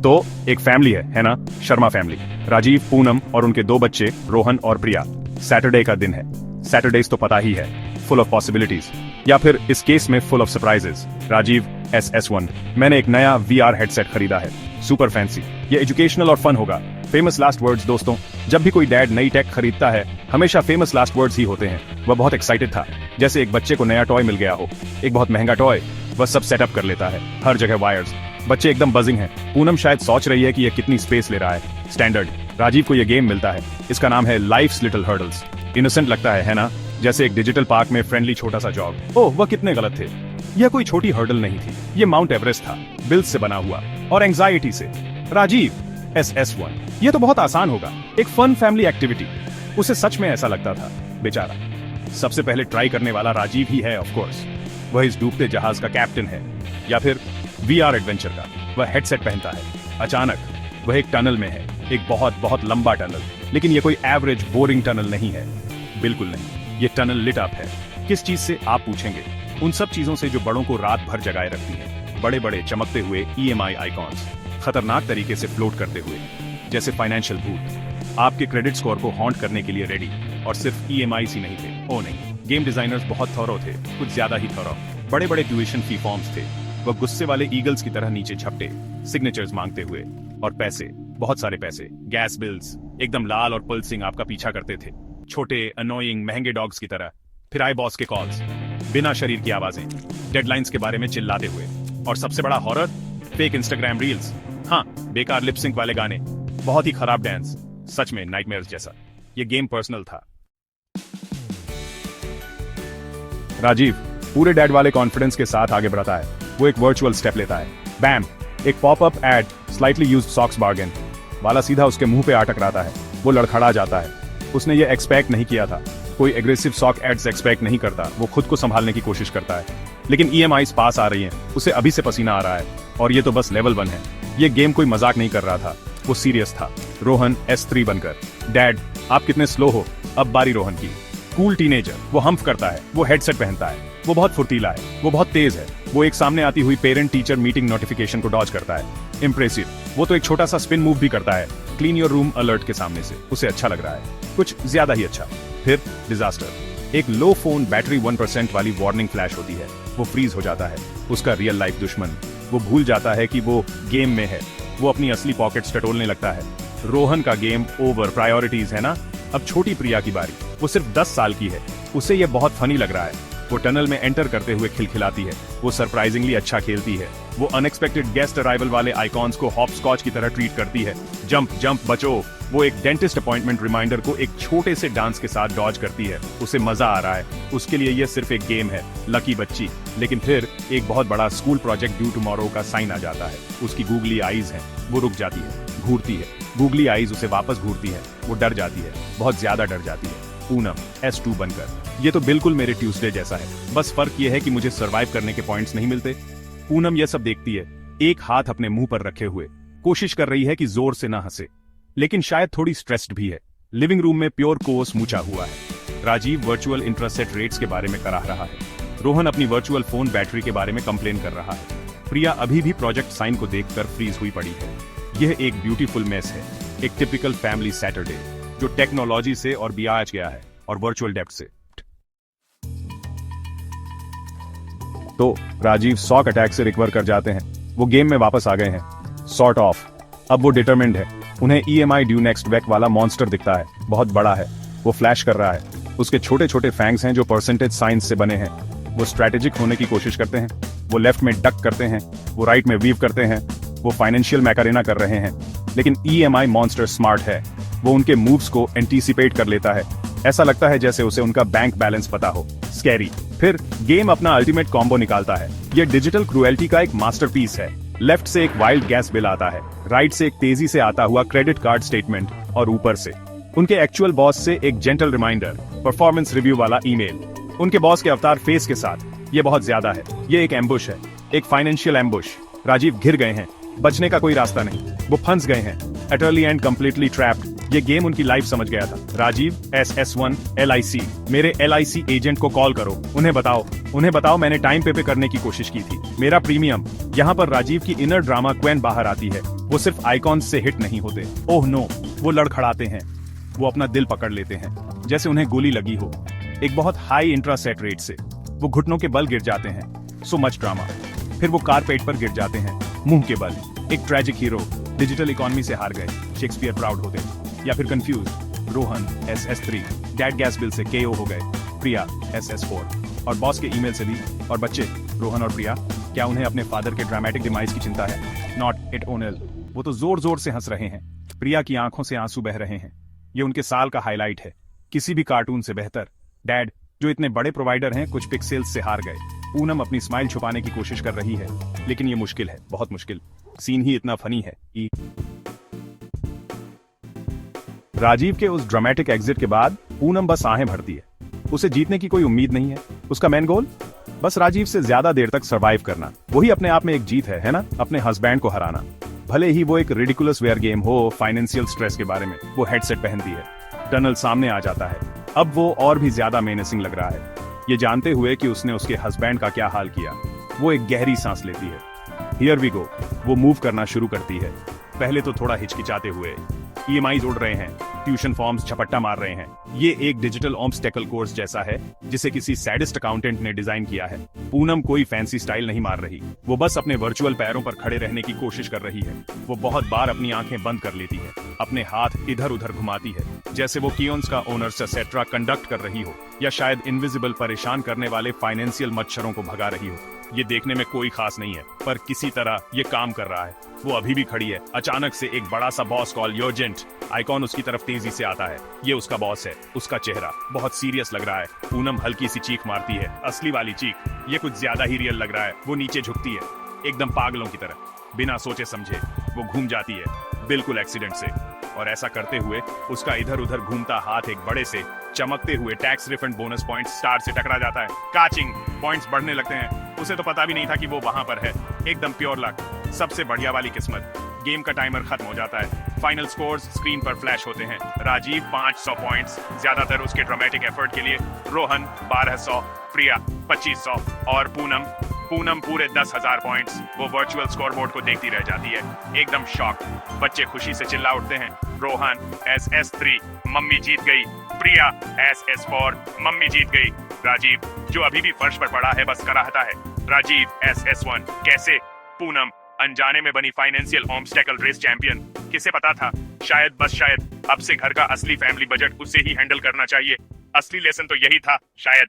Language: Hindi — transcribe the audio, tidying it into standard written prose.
तो एक फैमिली है ना, शर्मा फैमिली। राजीव, पूनम और उनके 2 बच्चे रोहन और प्रिया। सैटरडे का दिन है। सैटरडेज तो पता ही है, फुल ऑफ पॉसिबिलिटीज, या फिर इस केस में full of surprises. Rajiv, SS1, मैंने एक नया VR हेडसेट खरीदा है, सुपर फैंसी। ये एजुकेशनल और फन होगा। फेमस लास्ट वर्ड्स दोस्तों, जब भी कोई डैड नई टेक खरीदता है हमेशा फेमस लास्ट वर्ड्स ही होते हैं। वह बहुत एक्साइटेड था, जैसे एक बच्चे को नया टॉय मिल गया हो, एक बहुत महंगा टॉय। वह सब सेटअप कर लेता है, हर जगह वायर्स। बच्चे एकदम बजिंग हैं। पूनम शायद सोच रही है कि यह कितनी स्पेस ले रहा है। स्टैंडर्ड। राजीव को यह गेम मिलता है, इसका नाम है लाइफ्स लिटिल हर्डल्स। इनोसेंट लगता है ना, जैसे एक डिजिटल पार्क में फ्रेंडली छोटा सा जॉग। ओह, वह कितने गलत थे। यह कोई छोटी हर्डल नहीं थी, यह माउंट एवरेस्ट था, बिल्स से बना हुआ और एंजाइटी से। राजीव, SS1, यह तो बहुत आसान होगा, एक फन फैमिली एक्टिविटी। उसे सच में ऐसा लगता था, बेचारा। सबसे पहले ट्राई करने वाला राजीव ही है, ऑफ कोर्स। वह इस डूबते जहाज का कैप्टन है, या फिर VR एडवेंचर का। वह हेडसेट पहनता है। अचानक वह एक टनल में है, एक बहुत बहुत लंबा टनल। लेकिन यह कोई एवरेज बोरिंग टनल नहीं है, बिल्कुल नहीं। ये टनल लिट अप है। किस चीज से, आप पूछेंगे? उन सब चीजों से जो बड़ों को रात भर जगाए रखती हैं। बड़े बड़े चमकते हुए EMI आइकॉन्स, खतरनाक तरीके से फ्लोट करते हुए, जैसे फाइनेंशियल भूत, आपके क्रेडिट स्कोर को हॉन्ट करने के लिए रेडी। और सिर्फ EMIs ही नहीं थे, ओ नहीं, गेम डिजाइनर्स बहुत थॉरो थे, कुछ ज्यादा ही थॉरो। बड़े बड़े ट्यूशन फी फॉर्म्स थे। वह गुस्से वाले ईगल्स की तरह नीचे झपटे, सिग्नेचर्स मांगते हुए। और पैसे, बहुत सारे पैसे। गैस बिल्स एकदम लाल और पल्सिंग आपका पीछा करते थे, छोटे अनोइंग महंगे डॉग्स की तरह। फिर आई बॉस के कॉल्स, बिना शरीर की आवाजें, डेडलाइंस के बारे में चिल्लाते हुए। और सबसे बड़ा हॉरर, फेक इंस्टाग्राम रील्स। हाँ, बेकार लिपसिंक वाले गाने, बहुत ही खराब डांस, सच में नाइटमेयर्स जैसा। ये गेम पर्सनल था। राजीव पूरे डैड वाले कॉन्फिडेंस के साथ आगे बढ़ता है। वो एक वर्चुअल स्टेप लेता है। बैम, एक popup ad, slightly used socks bargain वाला सीधा उसके मुंह पे आ टकराता है। वो लड़खड़ा जाता है। उसने ये एक्सपेक्ट नहीं किया था। कोई एग्रेसिव सॉक एड्स एक्सपेक्ट नहीं करता। वो खुद को संभालने की कोशिश करता है, लेकिन EMIs पास आ रही हैं। उसे अभी से पसीना आ रहा है। और ये तो बस लेवल 1 है। ये गेम कोई मजाक नहीं कर रहा था, वो सीरियस था। रोहन S3 बनकर, डैड आप कितने स्लो हो। अब बारी रोहन की। कूल टीनेजर, वो हम्फ करता है, वो हेडसेट पहनता है, वो बहुत फुर्तीला है, वो बहुत तेज है। वो एक सामने आती हुई पेरेंट टीचर मीटिंग नोटिफिकेशन को डॉज करता है। इंप्रेसिव। वो तो एक छोटा सा स्पिन मूव भी करता है, क्लीन योर रूम अलर्ट के सामने से। उसे अच्छा लग रहा है, कुछ ज्यादा ही अच्छा। फिर डिजास्टर। एक लो फोन बैटरी 1% वाली वार्निंग फ्लैश होती है। वो फ्रीज हो जाता है। उसका रियल लाइफ दुश्मन। वो भूल जाता है कि वो गेम में है। वो अपनी असली पॉकेट्स टटोलने लगता है। रोहन का गेम ओवर, प्रायोरिटीज है ना। अब छोटी प्रिया की बारी। वो सिर्फ 10 साल की है। उसे ये बहुत फनी लग रहा है। वो टनल में एंटर करते हुए खिलखिलाती है। वो सरप्राइजिंगली अच्छा खेलती है। वो अनएक्सपेक्टेड गेस्ट अराइवल वाले आइकॉन्स को हॉपस्कॉच की तरह ट्रीट करती है। जंप जंप बचो। वो एक डेंटिस्ट अपॉइंटमेंट रिमाइंडर को एक छोटे से डांस के साथ डॉज करती है। उसे मजा आ रहा है। उसके लिए यह सिर्फ एक गेम है, लकी बच्ची। लेकिन फिर एक बहुत बड़ा स्कूल प्रोजेक्ट ड्यू टुमारो का साइन आ जाता है। उसकी गूगली आईज हैं। वो रुक जाती है, घूरती है। गूगली आईज उसे वापस घूरती है। वो डर जाती है, बहुत ज्यादा डर जाती है। पूनम S2 बनकर, ये तो बिल्कुल मेरे ट्यूसडे जैसा है, बस फर्क ये है कि मुझे सरवाइव करने के पॉइंट्स नहीं मिलते। पूनम ये सब देखती है, एक हाथ अपने मुंह पर रखे हुए, कोशिश कर रही है कि जोर से ना हंसे, लेकिन शायद थोड़ी स्ट्रेस्ड भी है। लिविंग रूम में प्योर कोस मुचा हुआ है। राजीव वर्चुअल इंटरेस्ट रेट्स के बारे में कराह रहा है। रोहन अपनी वर्चुअल फोन बैटरी के बारे में कंप्लेन कर रहा है। प्रिया अभी भी प्रोजेक्ट साइन को देखकर फ्रीज हुई पड़ी है। यह एक ब्यूटीफुल मेस है, एक टिपिकल फैमिली सैटरडे, जो टेक्नोलॉजी से और ब्याज गया है, और वर्चुअल डेप्थ से। तो राजीव सॉक अटैक से रिकवर कर जाते हैं। वो गेम में वापस आ गए हैं, सॉर्ट ऑफ। अब वो डिटरमिन्ड है। उन्हें EMI ड्यू नेक्स्ट वेक वाला मॉन्स्टर दिखता है, बहुत बड़ा है। वो फ्लैश कर रहा है। उसके छोटे छोटे फैंग्स हैं जो परसेंटेज साइंस से बने हैं। वो स्ट्रैटेजिक होने की कोशिश करते हैं। वो लेफ्ट में डक करते हैं, वो राइट में वीव करते हैं। वो फाइनेंशियल मैकारेना कर रहे हैं। लेकिन EMI मॉन्स्टर स्मार्ट है। वो उनके मूव्स को एंटीसिपेट कर लेता है। ऐसा लगता है जैसे उसे उनका बैंक बैलेंस पता हो। स्कैरी। फिर गेम अपना अल्टीमेट कॉम्बो निकालता है। ये डिजिटल क्रूएल्टी का एक मास्टरपीस है। लेफ्ट से एक वाइल्ड गैस बिल आता है, राइट से एक तेजी से आता हुआ क्रेडिट कार्ड स्टेटमेंट, और ऊपर से उनके एक्चुअल बॉस से एक जेंटल रिमाइंडर, परफॉर्मेंस रिव्यू वाला ईमेल, उनके बॉस के अवतार फेस के साथ। ये बहुत ज्यादा है। ये एक एम्बुश है, एक फाइनेंशियल एम्बुश। राजीव घिर गए हैं, बचने का कोई रास्ता नहीं। वो फंस गए हैं, utterly and completely trapped। ये गेम उनकी लाइफ समझ गया था। राजीव, SS1, LIC, मेरे LIC एजेंट को कॉल करो। उन्हें बताओ मैंने टाइम पे करने की कोशिश की थी। मेरा प्रीमियम। यहाँ पर राजीव की इनर ड्रामा क्वीन बाहर आती है। वो सिर्फ आइकॉन्स से हिट नहीं होते, ओह नो, वो लड़खड़ाते हैं। वो अपना दिल पकड़ लेते हैं जैसे उन्हें गोली लगी हो, एक बहुत हाई इंट्रासेट रेट से। वो घुटनों के बल गिर जाते हैं, सो मच ड्रामा। फिर वो कारपेट पर गिर जाते हैं, मुंह के बल। एक ट्रेजिक हीरो, डिजिटल इकोनॉमी से हार गए, शेक्सपियर प्राउड होते। या फिर confuse, Rohan SS3 dad gas bill से KO हो गए, प्रिया SS4 और बॉस के ईमेल से भी। और बच्चे रोहन और प्रिया, क्या उन्हें अपने फादर के ड्रामेटिक डिमाइस की चिंता है? नॉट इट ओनल। वो तो जोर जोर से हंस रहे हैं, प्रिया की आंखों से आंसू बह रहे हैं। ये उनके साल का हाईलाइट है, किसी भी कार्टून से बेहतर। डैड जो इतने बड़े प्रोवाइडर हैं, कुछ पिक्सेल्स से हार गए। पूनम अपनी स्माइल छुपाने की कोशिश कर रही है, लेकिन ये मुश्किल है, बहुत मुश्किल। सीन ही इतना फनी है कि राजीव के उस ड्रामेटिक एग्जिट के बाद पूनम बस आहें भरती है। उसे जीतने की कोई उम्मीद नहीं है। उसका मेन गोल बस राजीव से ज्यादा देर तक सरवाइव करना। वही अपने आप में एक जीत है ना? अपने हस्बैंड को हराना। भले ही वो एक रिडिकुलस वेयर गेम हो, फाइनेंशियल स्ट्रेस के बारे में। वो हेडसेट पहनती है, टनल सामने आ जाता है। अब वो और भी ज्यादा मेनेसिंग लग रहा है, ये जानते हुए कि उसने उसके हस्बैंड का क्या हाल किया। वो एक गहरी सांस लेती है। Here we go. वो मूव करना शुरू करती है, पहले तो थोड़ा हिचकिचाते हुए। EMIs उड़ रहे हैं, ट्यूशन फॉर्म्स झपट्टा मार रहे हैं। ये एक डिजिटल ऑब्स्टेकल कोर्स जैसा है जिसे किसी सैडिस्ट अकाउंटेंट ने डिजाइन किया है। पूनम कोई फैंसी स्टाइल नहीं मार रही, वो बस अपने वर्चुअल पैरों पर खड़े रहने की कोशिश कर रही है। वो बहुत बार अपनी आंखें बंद कर लेती है, अपने हाथ इधर उधर घुमाती है, जैसे वो कियोन्स का ओनर सेट्रा कंडक्ट कर रही हो, या शायद इनविजिबल परेशान करने वाले फाइनेंशियल मच्छरों को भगा रही हो। ये देखने में कोई खास नहीं है, पर किसी तरह ये काम कर रहा है। वो अभी भी खड़ी है। अचानक से एक बड़ा सा बॉस कॉल योर्जेंट आइकॉन उसकी तरफ तेजी से आता है। ये उसका बॉस है। उसका चेहरा बहुत सीरियस लग रहा है। पूनम हल्की सी चीख मारती है, असली वाली चीख। ये कुछ ज्यादा ही रियल लग रहा है। वो नीचे झुकती है, एकदम पागलों की तरह। बिना सोचे समझे वो घूम जाती है, बिल्कुल एक्सीडेंट से। और ऐसा करते हुए उसका इधर उधर घूमता हाथ एक बड़े से चमकते हुए tax refund bonus point star से टकरा जाता है। काचिंग, पॉइंट्स बढ़ने लगते हैं। उसे तो पता भी नहीं था कि वो वहां पर है। एकदम प्योर लक, सबसे बढ़िया वाली किस्मत। गेम का टाइमर खत्म हो जाता है। फाइनल स्कोर्स स्क्रीन पर फ्लैश होते हैं। राजीव 500 पॉइंट्स, ज्यादातर उसके ड्रामेटिक एफर्ट के लिए। रोहन 1200, प्रिया 2500 और पूनम पूरे 10,000 पॉइंट्स। वो वर्चुअल स्कोरबोर्ड को देखती रह जाती है, एकदम शॉक। बच्चे खुशी से चिल्ला उठते हैं, रोहन SS3 मम्मी जीत गई, प्रिया SS4 मम्मी जीत गई। राजीव जो अभी भी फर्श पर पड़ा है बस कराहता है, राजीव SS1 कैसे? पूनम अनजाने में बनी फाइनेंशियल ऑब्स्टेकल रेस चैंपियन। किसे पता था? शायद, बस शायद, अब से घर का असली फैमिली बजट उसे ही हैंडल करना चाहिए। असली लेसन तो यही था शायद।